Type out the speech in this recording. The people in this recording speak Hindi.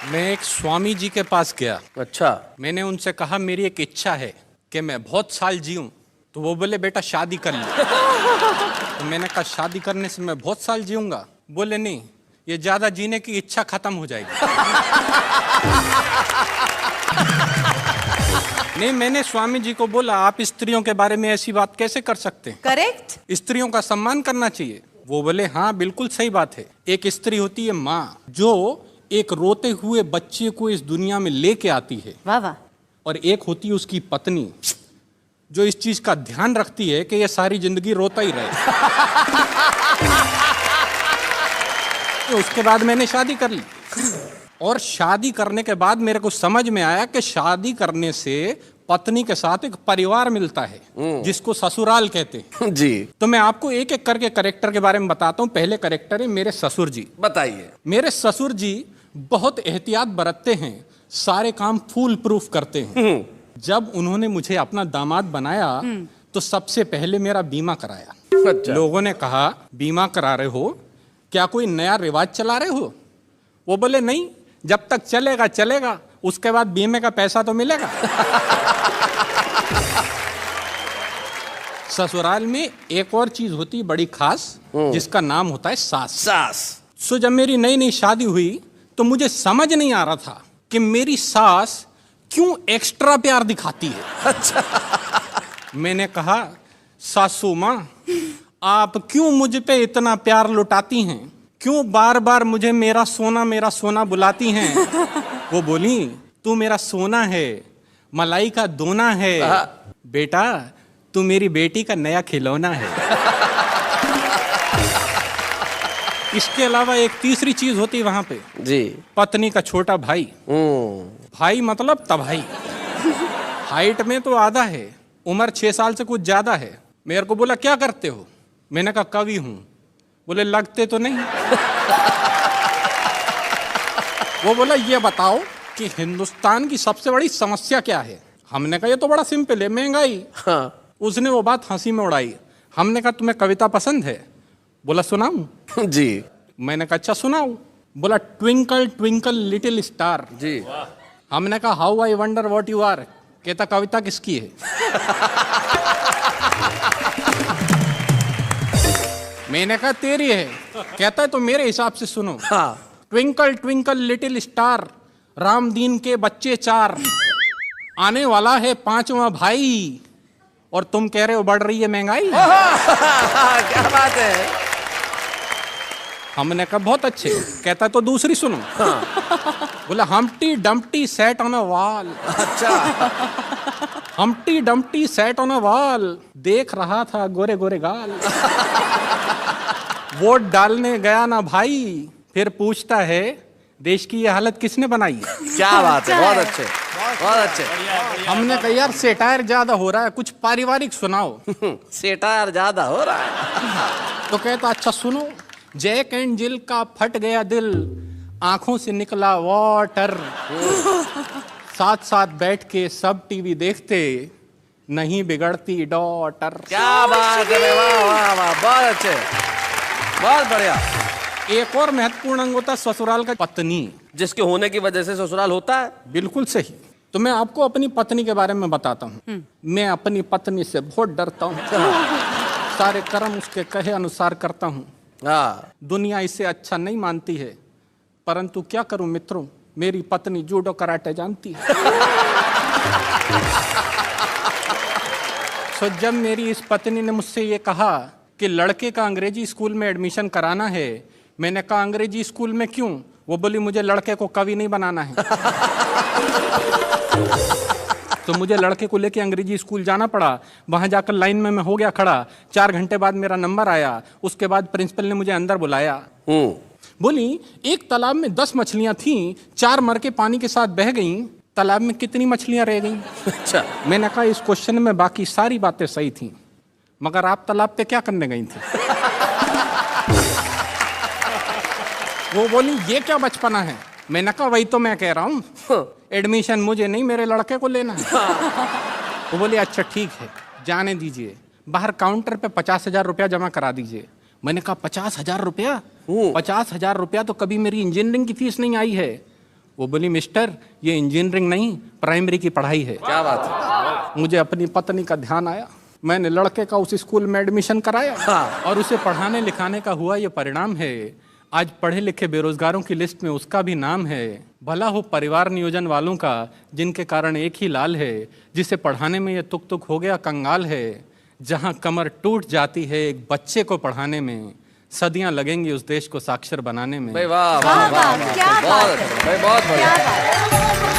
मैं एक स्वामी जी के पास गया। अच्छा। मैंने उनसे कहा मेरी एक इच्छा है कि मैं बहुत साल जीऊं। तो वो बोले बेटा शादी कर ले। तो मैंने कहा शादी करने से मैं बहुत साल जीऊंगा? बोले नहीं, ये ज्यादा जीने की इच्छा खत्म हो जाएगी। नहीं, मैंने स्वामी जी को बोला आप स्त्रियों के बारे में ऐसी बात कैसे कर सकते हैं? करेक्ट। स्त्रियों का सम्मान करना चाहिए। वो बोले हाँ बिल्कुल सही बात है। एक स्त्री होती है माँ, जो एक रोते हुए बच्चे को इस दुनिया में लेके आती है। वाह वाह। और एक होती है उसकी पत्नी, जो इस चीज का ध्यान रखती है कि ये सारी जिंदगी रोता ही रहे। तो उसके बाद मैंने शादी कर ली। और शादी करने के बाद मेरे को समझ में आया कि शादी करने से पत्नी के साथ एक परिवार मिलता है, जिसको ससुराल कहते हैं। जी। तो मैं आपको एक एक करके कैरेक्टर के बारे में बताता हूँ। पहले कैरेक्टर है मेरे ससुर जी। बताइए। मेरे ससुर जी बहुत एहतियात बरतते हैं, सारे काम फूल प्रूफ करते हैं। जब उन्होंने मुझे अपना दामाद बनाया तो सबसे पहले मेरा बीमा कराया। अच्छा। लोगों ने कहा बीमा करा रहे हो, क्या कोई नया रिवाज चला रहे हो? वो बोले नहीं, जब तक चलेगा चलेगा, उसके बाद बीमे का पैसा तो मिलेगा। ससुराल में एक और चीज होती बड़ी खास, जिसका नाम होता है सास। सास। सो जब मेरी नई नई शादी हुई तो मुझे समझ नहीं आ रहा था कि मेरी सास क्यों एक्स्ट्रा प्यार दिखाती है। अच्छा। मैंने कहा सासू माँ, आप क्यों मुझ पे इतना प्यार लुटाती हैं? क्यों बार बार मुझे मेरा सोना बुलाती हैं? वो बोली तू मेरा सोना है, मलाई का दोना है, बेटा तू मेरी बेटी का नया खिलौना है। इसके अलावा एक तीसरी चीज होती वहां पे जी। पत्नी का छोटा भाई। भाई मतलब तभाई। हाइट में तो आधा है, उम्र 6 साल से कुछ ज्यादा है। मेरे को बोला क्या करते हो? मैंने कहा कवि हूं। बोले लगते तो नहीं। वो बोला ये बताओ कि हिंदुस्तान की सबसे बड़ी समस्या क्या है? हमने कहा ये तो बड़ा सिंपल है, महंगाई। हाँ। उसने वो बात हंसी में उड़ाई। हमने कहा तुम्हें कविता पसंद है? बोला सुनाऊं? जी। मैंने कहा अच्छा सुनाओ। बोला ट्विंकल ट्विंकल लिटिल स्टार। जी। हमने कहा how I wonder what you are. कहता कविता किसकी है? मैंने कहा तेरी है। कहता है तो मेरे हिसाब से सुनो। हाँ। Twinkle twinkle little star, Ram दीन के बच्चे 4, आने वाला है 5वां भाई, और तुम कह रहे हो बढ़ रही है महंगाई। क्या बात है। हमने कहा बहुत अच्छे। कहता तो दूसरी सुनो। बोला Humpty Dumpty sat on a wall. अच्छा। Humpty Dumpty sat on a wall, देख रहा था गोरे गोरे गाल। वोट डालने गया ना भाई, फिर पूछता है देश की ये हालत किसने बनाई? क्या बात है, बहुत अच्छे, बहुत अच्छे। हमने कहा यार सेटायर ज्यादा हो रहा है, कुछ पारिवारिक सुनाओ। सेटायर ज्यादा हो रहा है। तो कहता अच्छा सुनो, जैक एंड जिल का फट गया दिल, आंखों से निकला वाटर, साथ साथ बैठ के सब टीवी देखते, नहीं बिगड़ती डॉटर। क्या बात है, वाह वाह वाह, बहुत अच्छे, बहुत बढ़िया। एक और महत्वपूर्ण अंग होता है ससुराल का पत्नी, जिसके होने की वजह से ससुराल होता है। बिल्कुल सही। तो मैं आपको अपनी पत्नी के बारे में बताता हूँ। मैं अपनी पत्नी से बहुत डरता हूँ। सारे कर्म उसके कहे अनुसार करता हूँ। हाँ। दुनिया इसे अच्छा नहीं मानती है, परंतु क्या करूं मित्रों, मेरी पत्नी जूडो कराटे जानती है। तो जब मेरी इस पत्नी ने मुझसे ये कहा कि लड़के का अंग्रेजी स्कूल में एडमिशन कराना है, मैंने कहा अंग्रेजी स्कूल में क्यों? वो बोली मुझे लड़के को कवि नहीं बनाना है। तो मुझे लड़के को लेके अंग्रेजी स्कूल जाना पड़ा। वहां जाकर लाइन में मैं हो गया खड़ा। 4 घंटे बाद मेरा नंबर आया। उसके बाद प्रिंसिपल ने मुझे अंदर बुलाया। बोली एक तालाब में 10 मछलियां थीं, 4 मर के पानी के साथ बह गईं, तालाब में कितनी मछलियां रह गईं? अच्छा। मैंने कहा इस क्वेश्चन में बाकी सारी बातें सही थीं, मगर आप तालाब पे क्या करने गई थी? वो बोली ये क्या बचपना है? मैंने कहा वही तो मैं कह रहा हूँ, एडमिशन मुझे नहीं मेरे लड़के को लेना है। वो बोली अच्छा ठीक है जाने दीजिए, बाहर काउंटर पे 50,000 रुपया जमा करा दीजिए। मैंने कहा 50,000 रुपया? 50,000 रुपया तो कभी मेरी इंजीनियरिंग की फीस नहीं आई है। वो बोली मिस्टर ये इंजीनियरिंग नहीं प्राइमरी की पढ़ाई है। क्या बात है। मुझे अपनी पत्नी का ध्यान आया, मैंने लड़के का उस स्कूल में एडमिशन कराया हाँ। और उसे पढ़ाने लिखाने का हुआ ये परिणाम है। आज पढ़े लिखे बेरोजगारों की लिस्ट में उसका भी नाम है। भला हो परिवार नियोजन वालों का जिनके कारण एक ही लाल है, जिसे पढ़ाने में ये तुक तुक हो गया कंगाल है। जहां कमर टूट जाती है एक बच्चे को पढ़ाने में, सदियां लगेंगी उस देश को साक्षर बनाने में। भाई वाह वाह वाह वाह, वाह, क्या बहुत बात है, अच्छा, भाई बहुत बढ़िया। क्या बात है।